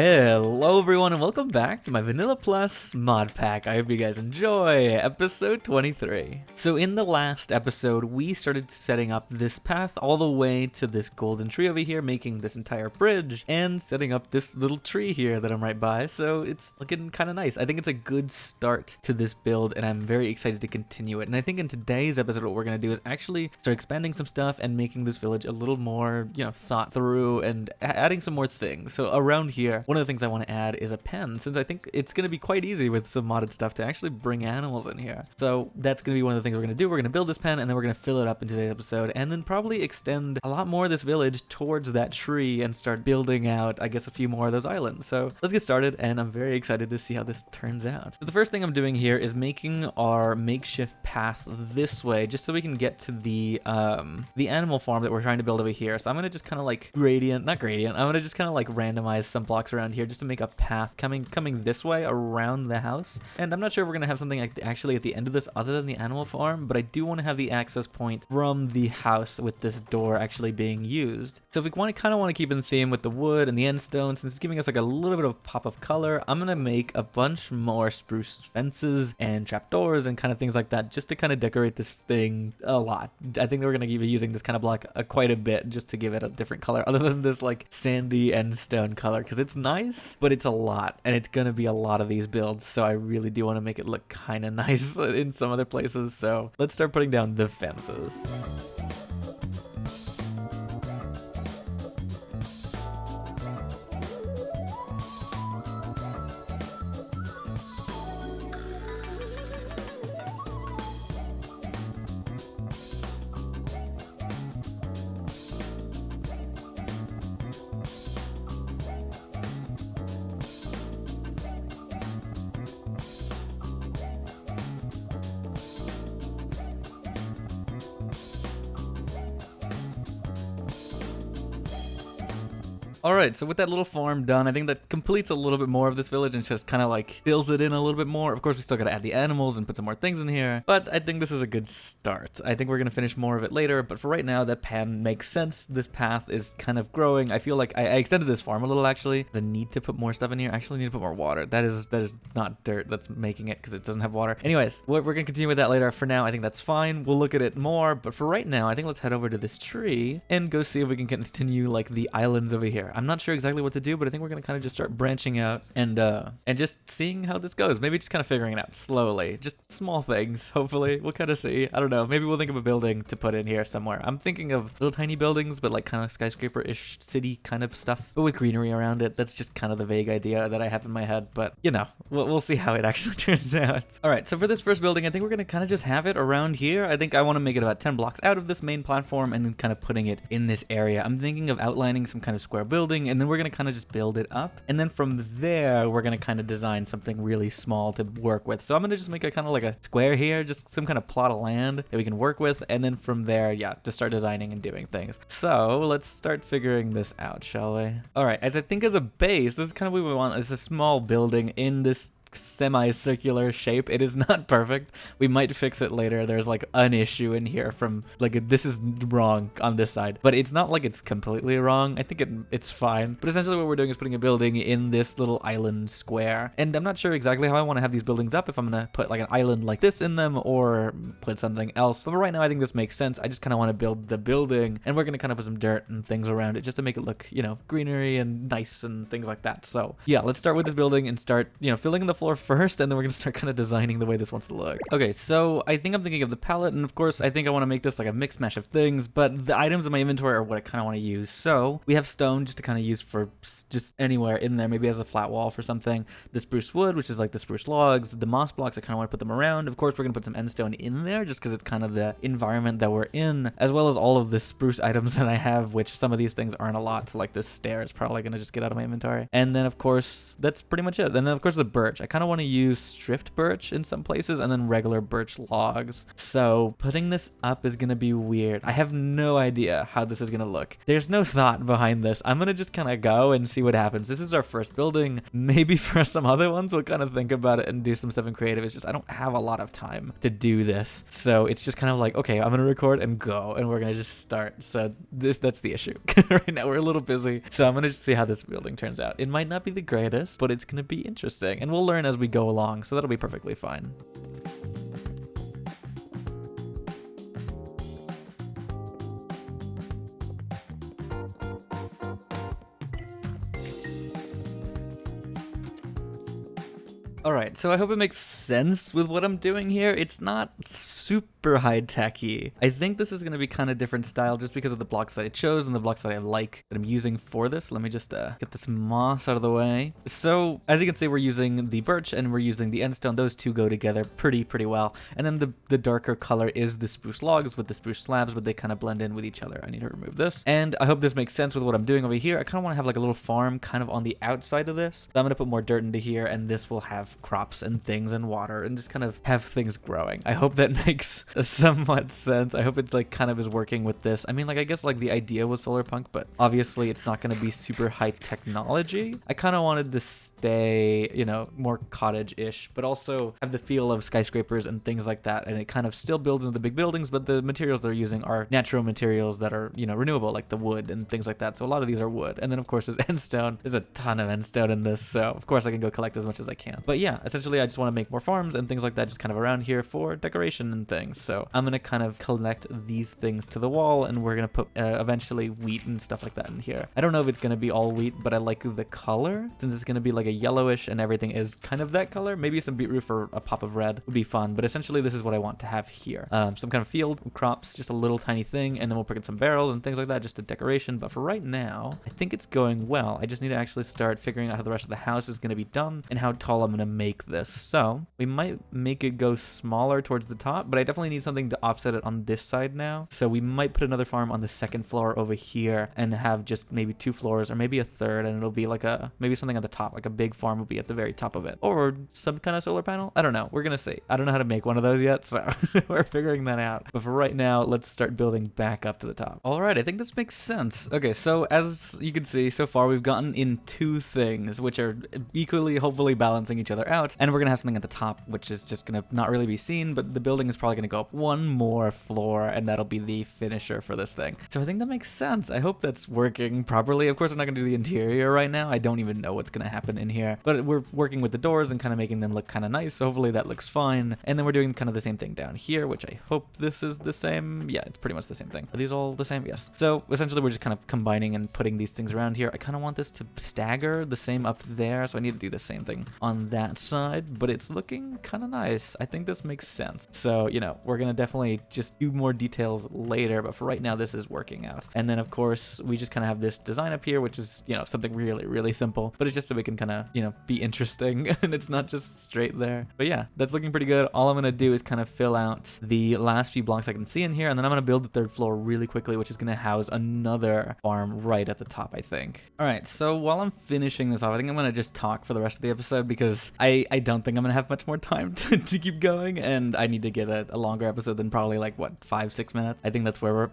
Hello everyone and welcome back to my Vanilla Plus mod pack. I hope you guys enjoy episode 23. So in the last episode, we started setting up this path all the way to this golden tree over here, making this entire bridge and setting up this little tree here that I'm right by. So it's looking kind of nice. I think it's a good start to this build and I'm very excited to continue it. And I think in today's episode, what we're going to do is actually start expanding some stuff and making this village a little more, thought through and adding some more things. So around here, one of the things I want to add is a pen, since I think it's going to be quite easy with some modded stuff to actually bring animals in here. So that's going to be one of the things we're going to do. We're going to build this pen and then we're going to fill it up in today's episode and then probably extend a lot more of this village towards that tree and start building out, I guess, a few more of those islands. So let's get started and I'm very excited to see how this turns out. So the first thing I'm doing here is making our makeshift path this way, just so we can get to the animal farm that we're trying to build over here. So I'm going to just kind of like I'm going to just kind of like randomize some blocks around here just to make a path coming this way around the house. And I'm not sure if we're gonna have something like actually at the end of this other than the animal farm, but I do want to have the access point from the house with this door actually being used. So if we kind of want to keep in the theme with the wood and the end stone, since it's giving us like a little bit of a pop of color, I'm gonna make a bunch more spruce fences and trapdoors and kind of things like that just to kind of decorate this thing a lot. I think we're gonna be using this kind of block quite a bit just to give it a different color other than this like sandy and stone color, because it's nice, but it's a lot and it's gonna be a lot of these builds, so I really do want to make it look kind of nice in some other places. So let's start putting down the fences. Alright, so with that little farm done, I think that completes a little bit more of this village and just kind of like fills it in a little bit more. Of course, we still got to add the animals and put some more things in here, but I think this is a good start. I think we're going to finish more of it later, but for right now, that pan makes sense. This path is kind of growing. I feel like I extended this farm a little, actually. The need to put more stuff in here. I actually need to put more water. That is not dirt that's making it because it doesn't have water. Anyways, we're going to continue with that later. For now, I think that's fine. We'll look at it more, but for right now, I think let's head over to this tree and go see if we can continue like the islands over here. I'm not sure exactly what to do, but I think we're going to kind of just start branching out and just seeing how this goes. Maybe just kind of figuring it out slowly. Just small things, hopefully. We'll kind of see. I don't know. Maybe we'll think of a building to put in here somewhere. I'm thinking of little tiny buildings, but like kind of skyscraper-ish city kind of stuff, but with greenery around it. That's just kind of the vague idea that I have in my head, but we'll see how it actually turns out. All right, so for this first building, I think we're going to kind of just have it around here. I think I want to make it about 10 blocks out of this main platform and then kind of putting it in this area. I'm thinking of outlining some kind of square building, and then we're going to kind of just build it up. And then from there, we're going to kind of design something really small to work with. So I'm going to just make a kind of like a square here, just some kind of plot of land that we can work with. And then from there, just start designing and doing things. So let's start figuring this out, shall we? All right, as a base, this is kind of what we want. It's a small building in this semi-circular shape. It is not perfect. We might fix it later. There's like an issue in here from like this is wrong on this side, but it's not like it's completely wrong. I think it's fine. But essentially what we're doing is putting a building in this little island square, and I'm not sure exactly how I want to have these buildings up, if I'm gonna put like an island like this in them or put something else. But for right now, I think this makes sense. I just kind of want to build the building, and we're gonna kind of put some dirt and things around it just to make it look, greenery and nice and things like that. So yeah, let's start with this building and start, filling in the floor first, and then we're gonna start kind of designing the way this wants to look. Okay, so I think I'm thinking of the palette, and of course I think I want to make this like a mixed mash of things, but the items in my inventory are what I kind of want to use. So we have stone just to kind of use for just anywhere in there, maybe as a flat wall for something. The spruce wood, which is like the spruce logs, the moss blocks, I kind of want to put them around. Of course, we're gonna put some end stone in there just because it's kind of the environment that we're in, as well as all of the spruce items that I have, which some of these things aren't a lot. So like this stair is probably gonna just get out of my inventory. And then of course that's pretty much it. And then of course the birch, I kind of want to use stripped birch in some places and then regular birch logs. So putting this up is going to be weird. I have no idea how this is going to look. There's no thought behind this. I'm going to just kind of go and see what happens. This is our first building. Maybe for some other ones, we'll kind of think about it and do some stuff in creative. It's just I don't have a lot of time to do this. So it's just kind of like, okay, I'm going to record and go, and we're going to just start. So that's the issue. Right now we're a little busy. So I'm going to just see how this building turns out. It might not be the greatest, but it's going to be interesting, and we'll learn as we go along. So that'll be perfectly fine. Alright, so I hope it makes sense with what I'm doing here. It's not super high-techy. I think this is going to be kind of different style just because of the blocks that I chose and the blocks that I like that I'm using for this. Let me just get this moss out of the way. So, as you can see, we're using the birch and we're using the endstone. Those two go together pretty well. And then the darker color is the spruce logs with the spruce slabs, but they kind of blend in with each other. I need to remove this. And I hope this makes sense with what I'm doing over here. I kind of want to have like a little farm kind of on the outside of this. So I'm going to put more dirt into here, and this will have crops and things and water and just kind of have things growing. I hope that makes somewhat sense. I hope it's like kind of is working with this. I mean, like, I guess like the idea was solar punk, but obviously it's not going to be super high technology. I kind of wanted to stay, you know, more cottage-ish, but also have the feel of skyscrapers and things like that. And it kind of still builds into the big buildings, but the materials they're using are natural materials that are, you know, renewable, like the wood and things like that. So a lot of these are wood. And then of course there's endstone. There's a ton of endstone in this, so of course I can go collect as much as I can. But yeah, essentially I just want to make more farms and things like that just kind of around here for decoration and things. So I'm going to kind of collect these things to the wall, and we're going to put eventually wheat and stuff like that in here. I don't know if it's going to be all wheat, but I like the color since it's going to be like a yellowish and everything is kind of that color. Maybe some beetroot or a pop of red would be fun, but essentially this is what I want to have here. Some kind of field, crops, just a little tiny thing, and then we'll put in some barrels and things like that just to decoration. But for right now, I think it's going well. I just need to actually start figuring out how the rest of the house is going to be done and how tall I'm going to make this. So we might make it go smaller towards the top, but I definitely need something to offset it on this side now. So we might put another farm on the second floor over here and have just maybe 2 floors or maybe a third, and it'll be like maybe something at the top, like a big farm will be at the very top of it, or some kind of solar panel. I don't know. We're gonna see. I don't know how to make one of those yet, so we're figuring that out. But for right now, let's start building back up to the top. All right, I think this makes sense. Okay, so as you can see, so far we've gotten in 2 things, which are equally, hopefully balancing each other out, and we're gonna have something at the top, which is just gonna not really be seen, but the building is probably gonna go up 1 more floor, and that'll be the finisher for this thing. So I think that makes sense. I hope that's working properly. Of course, I'm not gonna do the interior right now. I don't even know what's gonna happen in here, but we're working with the doors and kind of making them look kind of nice, so hopefully that looks fine. And then we're doing kind of the same thing down here, which I hope this is the same. Yeah, it's pretty much the same thing. Are these all the same? Yes. So essentially we're just kind of combining and putting these things around here. I kind of want this to stagger the same up there, so I need to do the same thing on that side, but it's looking kind of nice. I think this makes sense. So, you know, we're gonna definitely just do more details later, but for right now this is working out. And then of course we just kind of have this design up here, which is, you know, something really simple, but it's just so we can kind of, you know, be interesting and it's not just straight there. But yeah, that's looking pretty good. All I'm gonna do is kind of fill out the last few blocks I can see in here, and then I'm gonna build the 3rd floor really quickly, which is gonna house another farm right at the top, I think. All right, so while I'm finishing this off, I think I'm gonna just talk for the rest of the episode because I don't think I'm gonna have much more time to keep going, and I need to get a longer episode than probably like what, 5-6 minutes. I think that's where we're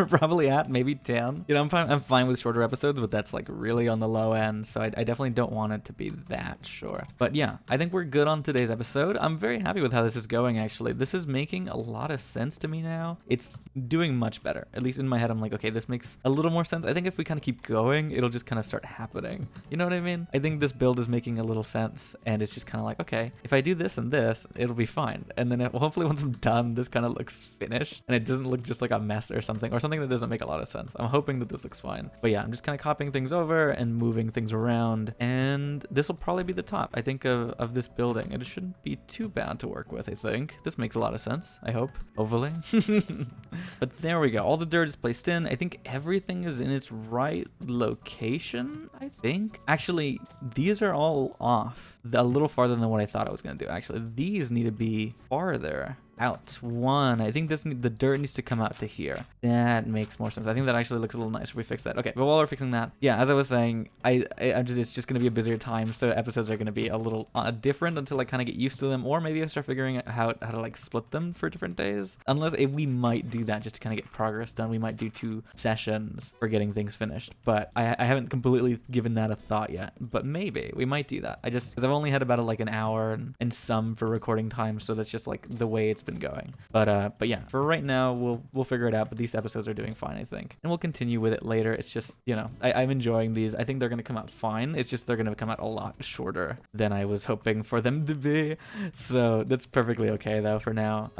probably at, maybe 10. You know, I'm fine with shorter episodes, but that's like really on the low end, so I definitely don't want it to be that short. But yeah, I think we're good on today's episode. I'm very happy with how this is going, actually. This is making a lot of sense to me now. It's doing much better. At least in my head, I'm like, okay, this makes a little more sense. I think if we kind of keep going, it'll just kind of start happening. You know what I mean? I think this build is making a little sense, and it's just kind of like, okay, if I do this and this, it'll be fine. And then hopefully once I'm done, this kind of looks finished, and it doesn't look just like a mess or something that doesn't make a lot of sense. I'm hoping that this looks fine. But yeah, I'm just kind of copying things over and moving things around, and this will probably be the top, I think, of this building. It shouldn't be too bad to work with, I think. This makes a lot of sense, I hope. Hopefully. But there we go. All the dirt is placed in. I think everything is in its right location, I think. Actually, these are all off a little farther than what I thought I was going to do. Actually, these need to be farther. out. One, I think the dirt needs to come out to here. That makes more sense. I think that actually looks a little nice if we fix that. Okay, but while we're fixing that, yeah, as I was saying, it's just gonna be a busier time, so episodes are gonna be a little different until I kind of get used to them, or maybe I start figuring out how to like split them for different days. Unless we might do that just to kind of get progress done. We might do 2 sessions for getting things finished, but I haven't completely given that a thought yet. But maybe we might do that. Because I've only had about like an hour and some for recording time, so that's just like the way it's been going. But yeah, for right now we'll figure it out. But these episodes are doing fine, I think, and we'll continue with it later. It's just, you know, I'm enjoying these. I think they're gonna come out fine. It's just they're gonna come out a lot shorter than I was hoping for them to be. So that's perfectly okay though for now.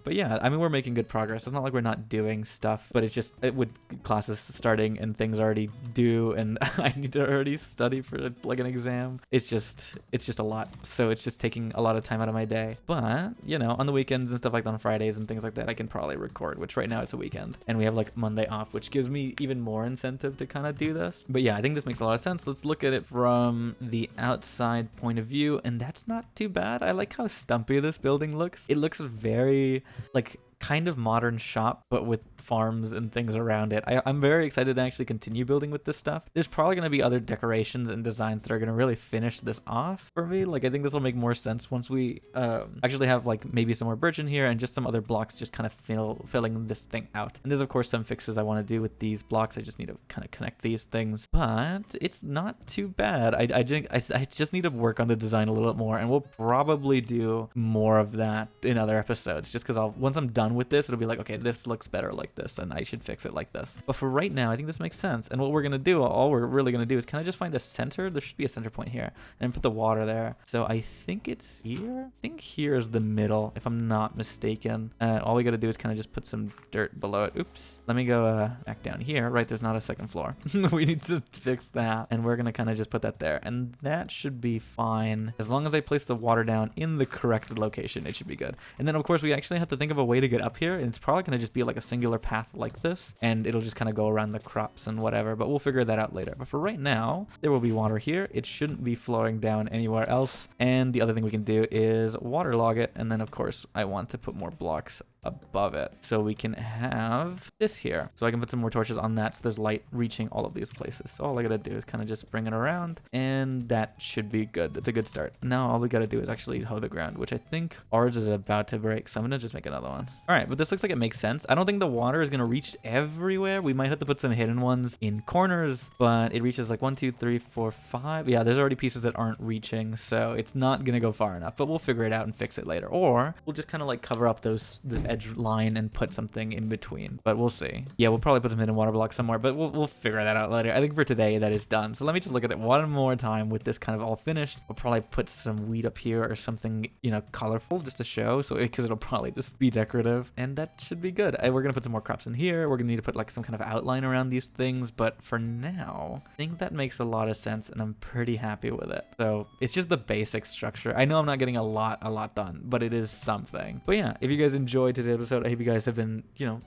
But yeah, I mean, we're making good progress. It's not like we're not doing stuff, but it's just with classes starting and things already due, and I need to already study for like an exam. It's just a lot. So it's just taking a lot of time out of my day. But you know, on the weekends and stuff like that, on Fridays and things like that, I can probably record, which right now it's a weekend and we have like Monday off, which gives me even more incentive to kind of do this. But yeah, I think this makes a lot of sense. Let's look at it from the outside point of view, and that's not too bad. I like how stumpy this building looks. It looks very like kind of modern shop, but with farms and things around it. I'm very excited to actually continue building with this stuff. There's probably going to be other decorations and designs that are going to really finish this off for me. Like, I think this will make more sense once we actually have like maybe some more birch in here and just some other blocks just kind of filling this thing out. And there's of course some fixes I want to do with these blocks. I just need to kind of connect these things, but it's not too bad. I just need to work on the design a little bit more, and we'll probably do more of that in other episodes, just because once I'm done with this, it'll be like, okay, this looks better like this, and I should fix it like this. But for right now, I think this makes sense. And what we're gonna do, all we're really gonna do is kind of just find a center. There should be a center point here, and put the water there. So I think it's here. I think here is the middle, if I'm not mistaken. And all we gotta do is kind of just put some dirt below it. Oops. Let me go back down here. Right, there's not a second floor. We need to fix that, and we're gonna kind of just put that there, and that should be fine as long as I place the water down in the correct location. It should be good. And then of course we actually have to think of a way to get up here, and it's probably gonna just be like a singular path like this, and it'll just kind of go around the crops and whatever, but we'll figure that out later. But for right now, there will be water here. It shouldn't be flowing down anywhere else. And the other thing we can do is waterlog it, and then of course I want to put more blocks above it so we can have this here, so I can put some more torches on that, so there's light reaching all of these places. So all I gotta do is kind of just bring it around, and that should be good. That's a good start. Now all we gotta do is actually hoe the ground, which I think ours is about to break, so I'm gonna just make another one. All right, but this looks like it makes sense. I don't think the water is gonna reach everywhere. We might have to put some hidden ones in corners, but it reaches like 1, 2, 3, 4, 5. Yeah, there's already pieces that aren't reaching, so it's not gonna go far enough, but we'll figure it out and fix it later. Or we'll just kind of like cover up this edge line and put something in between, but we'll see. Yeah, we'll probably put some hidden water blocks somewhere, but we'll figure that out later. I think for today that is done. So let me just look at it one more time with this kind of all finished. We'll probably put some wheat up here or something, you know, colorful just to show, so because it'll probably just be decorative, and that should be good. We're gonna put some more crops in here. We're gonna need to put like some kind of outline around these things, but for now I think that makes a lot of sense, and I'm pretty happy with it. So it's just the basic structure. I know I'm not getting a lot done, but it is something. But yeah, if you guys enjoyed today's episode, I hope you guys have been, you know,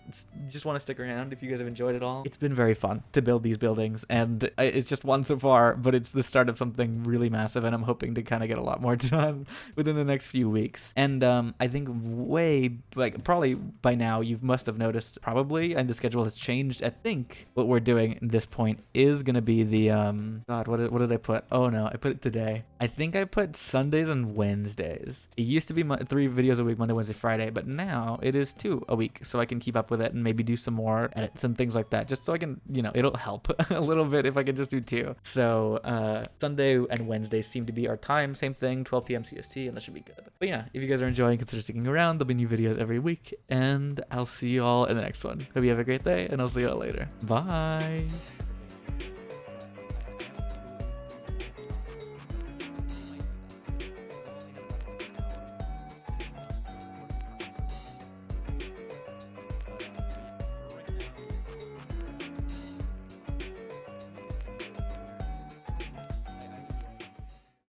just want to stick around if you guys have enjoyed it all. It's been very fun to build these buildings, and it's just one so far, but it's the start of something really massive, and I'm hoping to kind of get a lot more done within the next few weeks. And I think probably by now you must have noticed probably, and the schedule has changed. I think what we're doing at this point is going to be the God, what did I put? Oh no, I put it today. I think I put Sundays and Wednesdays. It used to be 3 videos a week, Monday, Wednesday, Friday, but now it is 2 a week, so I can keep up with it and maybe do some more edits and things like that, just so I can, you know, it'll help a little bit if I can just do 2. So Sunday and Wednesday seem to be our time, same thing, 12 p.m. CST, and that should be good. But yeah, if you guys are enjoying, consider sticking around. There'll be new videos every week, and I'll see you all in the next one. Hope you have a great day, and I'll see you all later. Bye.